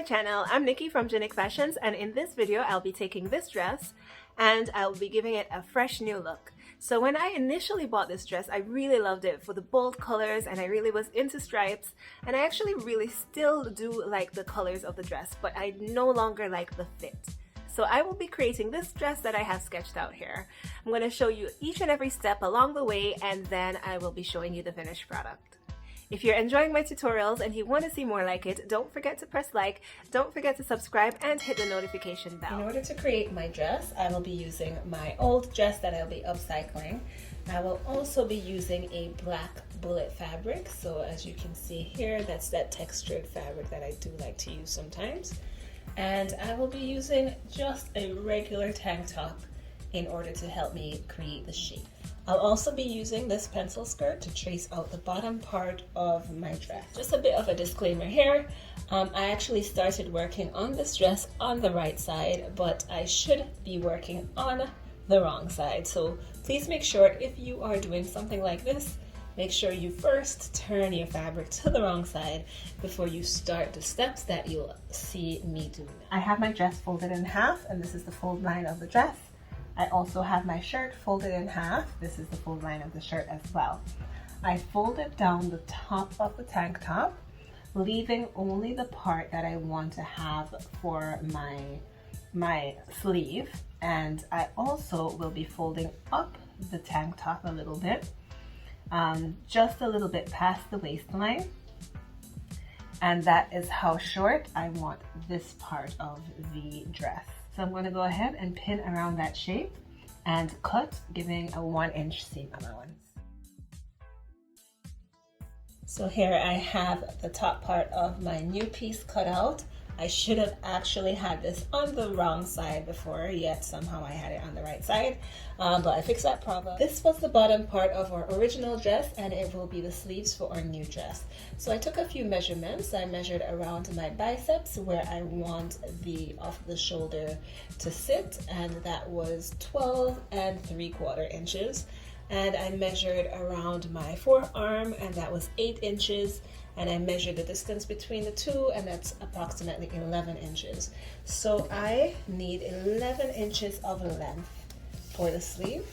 channel. I'm Nikki from Genic Fashions, and in this video I'll be taking this dress and I'll be giving it a fresh new look. So when I initially bought this dress, I really loved it for the bold colors and I really was into stripes, and I actually really still do like the colors of the dress, but I no longer like the fit. So I will be creating this dress that I have sketched out here. I'm going to show you each and every step along the way, and then I will be showing you the finished product. If you're enjoying my tutorials and you want to see more like it, don't forget to press like, don't forget to subscribe and hit the notification bell. In order to create my dress, I will be using my old dress that I'll be upcycling. I will also be using a black bullet fabric. So as you can see here, that's that textured fabric that I do like to use sometimes. And I will be using just a regular tank top in order to help me create the shape. I'll also be using this pencil skirt to trace out the bottom part of my dress. Just a bit of a disclaimer here. I actually started working on this dress on the right side, but I should be working on the wrong side. So please make sure if you are doing something like this, make sure you first turn your fabric to the wrong side before you start the steps that you'll see me do. I have my dress folded in half, and this is the fold line of the dress. I also have my shirt folded in half. This is the fold line of the shirt as well. I folded down the top of the tank top, leaving only the part that I want to have for my sleeve. And I also will be folding up the tank top a little bit, just a little bit past the waistline. And that is how short I want this part of the dress. So I'm going to go ahead and pin around that shape and cut, giving a 1-inch seam allowance. So here I have the top part of my new piece cut out. I should have actually had this on the wrong side before, yet somehow I had it on the right side, but I fixed that problem. This was the bottom part of our original dress, and it will be the sleeves for our new dress. So I took a few measurements. I measured around my biceps where I want the off the shoulder to sit, and that was 12 3/4 inches. And I measured around my forearm, and that was 8 inches. And I measured the distance between the two, and that's approximately 11 inches. So I need 11 inches of length for the sleeve.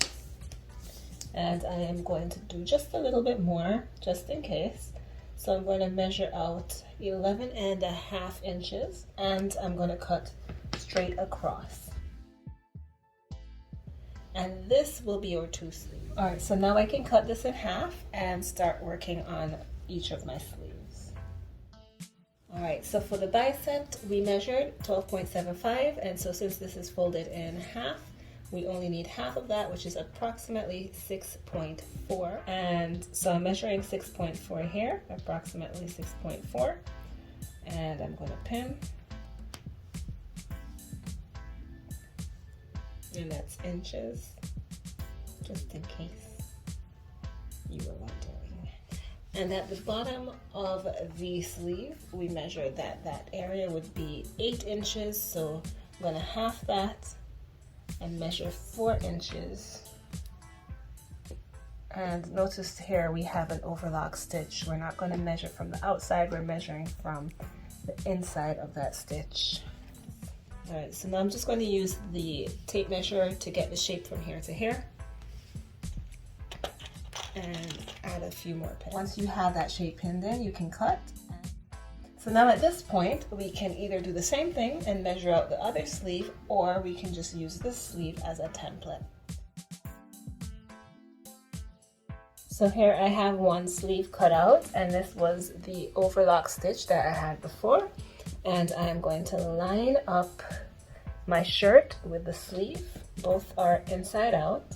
And I am going to do just a little bit more, just in case. So I'm going to measure out 11.5 inches, and I'm going to cut straight across. And this will be our 2 sleeves. All right, so now I can cut this in half and start working on each of my sleeves. All right, so for the bicep, we measured 12.75, and so since this is folded in half, we only need half of that, which is approximately 6.4. And so I'm measuring 6.4 here, approximately 6.4, and I'm going to pin. And that's inches, just in case you were wondering. And at the bottom of the sleeve, we measured that area would be 8 inches. So I'm going to half that and measure 4 inches. And notice here we have an overlock stitch. We're not going to measure from the outside, we're measuring from the inside of that stitch. All right, so now I'm just going to use the tape measure to get the shape from here to here. And add a few more pins. Once you have that shape pinned in, you can cut. So now at this point, we can either do the same thing and measure out the other sleeve, or we can just use this sleeve as a template. So here I have one sleeve cut out, and this was the overlock stitch that I had before. And I am going to line up my shirt with the sleeve. Both are inside out.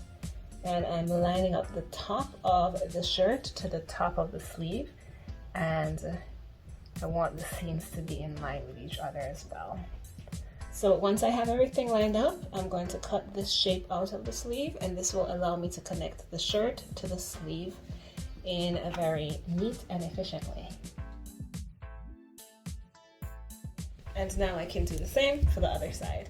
And I'm lining up the top of the shirt to the top of the sleeve, and I want the seams to be in line with each other as well. So once I have everything lined up, I'm going to cut this shape out of the sleeve, and this will allow me to connect the shirt to the sleeve in a very neat and efficient way. And now I can do the same for the other side.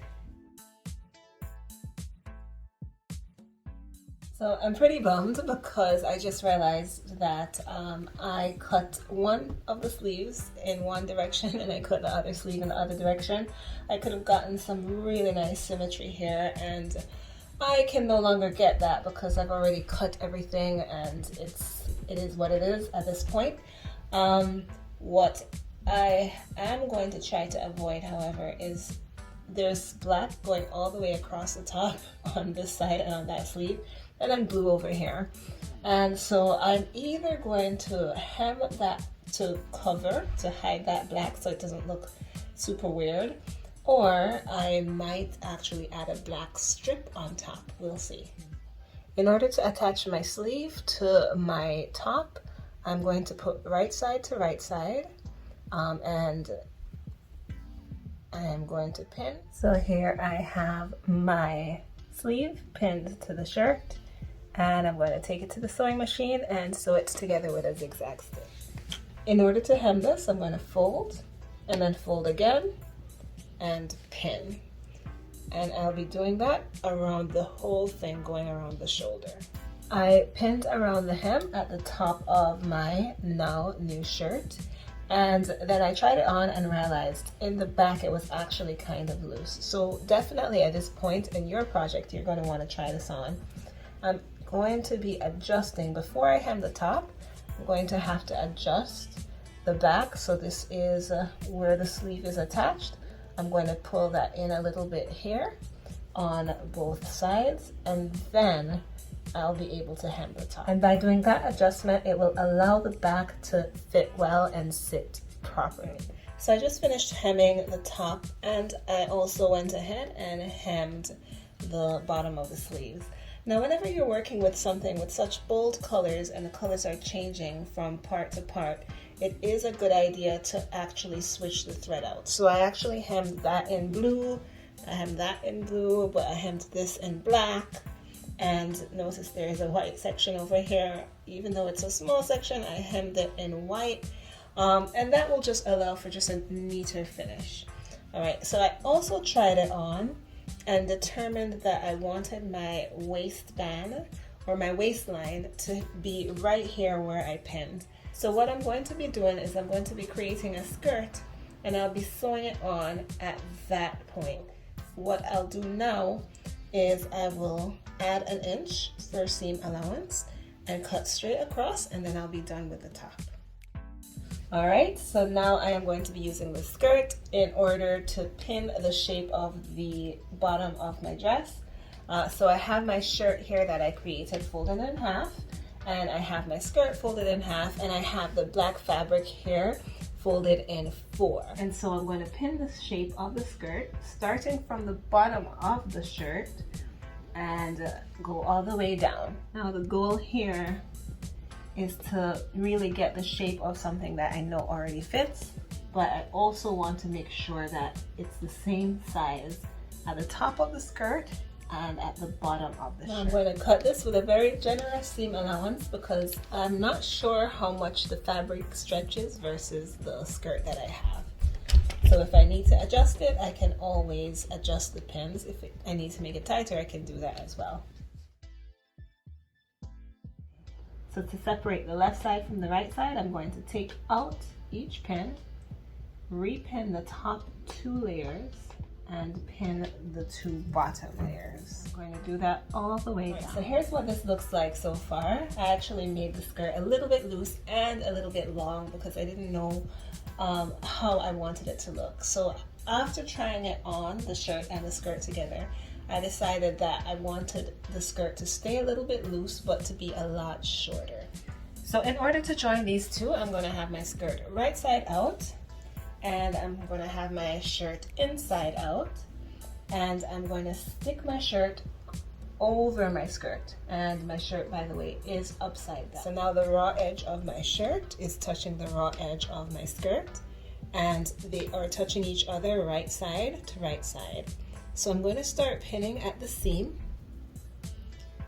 So I'm pretty bummed because I just realized that I cut one of the sleeves in one direction and I cut the other sleeve in the other direction. I could have gotten some really nice symmetry here, and I can no longer get that because I've already cut everything and it is what it is at this point. What I am going to try to avoid, however, is there's black going all the way across the top on this side and on that sleeve, and then blue over here. And so I'm either going to hem that to cover, to hide that black so it doesn't look super weird, or I might actually add a black strip on top. We'll see. In order to attach my sleeve to my top, I'm going to put right side to right side, and I am going to pin. So here I have my sleeve pinned to the shirt, and I'm going to take it to the sewing machine and sew it together with a zigzag stitch. In order to hem this, I'm going to fold and then fold again and pin. And I'll be doing that around the whole thing, going around the shoulder. I pinned around the hem at the top of my now new shirt, and then I tried it on and realized in the back it was actually kind of loose. So definitely at this point in your project, you're going to want to try this on. I'm going to be adjusting before I hem the top. I'm going to have to adjust the back. So this is where the sleeve is attached. I'm going to pull that in a little bit here on both sides, and then I'll be able to hem the top. And by doing that adjustment, it will allow the back to fit well and sit properly. So I just finished hemming the top, and I also went ahead and hemmed the bottom of the sleeves. Now, whenever you're working with something with such bold colors and the colors are changing from part to part, it is a good idea to actually switch the thread out. So I actually hemmed that in blue, I hemmed that in blue, but I hemmed this in black. And notice there is a white section over here. Even though it's a small section, I hemmed it in white. And that will just allow for just a neater finish. All right, so I also tried it on and determined that I wanted my waistband or my waistline to be right here where I pinned. So what I'm going to be doing is I'm going to be creating a skirt, and I'll be sewing it on at that point. What I'll do now is I will add an inch for seam allowance and cut straight across, and then I'll be done with the top. All right, so now I am going to be using the skirt in order to pin the shape of the bottom of my dress. So I have my shirt here that I created folded in half, and I have my skirt folded in half, and I have the black fabric here folded in 4. And so I'm going to pin the shape of the skirt starting from the bottom of the shirt and go all the way down. Now the goal here is to really get the shape of something that I know already fits, but I also want to make sure that it's the same size at the top of the skirt and at the bottom of the shirt. Now I'm going to cut this with a very generous seam allowance because I'm not sure how much the fabric stretches versus the skirt that I have. So if I need to adjust it, I can always adjust the pins. If I need to make it tighter, I can do that as well. So to separate the left side from the right side, I'm going to take out each pin, repin the top 2 layers, and pin the 2 bottom layers. I'm going to do that all the way down. So here's what this looks like so far. I actually made the skirt a little bit loose and a little bit long because I didn't know how I wanted it to look. So after trying it on, the shirt and the skirt together, I decided that I wanted the skirt to stay a little bit loose but to be a lot shorter. So in order to join these two, I'm going to have my skirt right side out, and I'm going to have my shirt inside out, and I'm going to stick my shirt over my skirt, and my shirt, by the way, is upside down. So now the raw edge of my shirt is touching the raw edge of my skirt, and they are touching each other right side to right side. So I'm going to start pinning at the seam,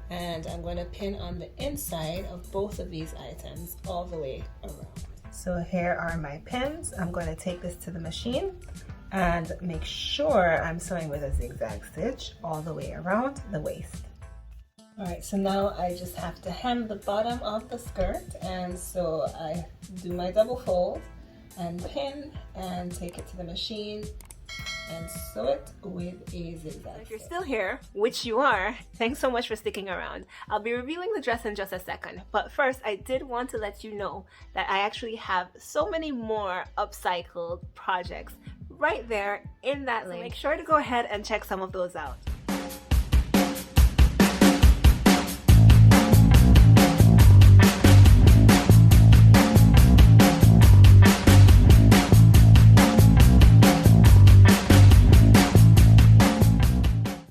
and I'm going to pin on the inside of both of these items all the way around. So here are my pins. I'm going to take this to the machine and make sure I'm sewing with a zigzag stitch all the way around the waist. Alright, so now I just have to hem the bottom of the skirt, and so I do my double fold and pin and take it to the machine and sew it with a zigzag. If you're still here, which you are, thanks so much for sticking around. I'll be revealing the dress in just a second, but first I did want to let you know that I actually have so many more upcycled projects right there in that link. So make sure to go ahead and check some of those out.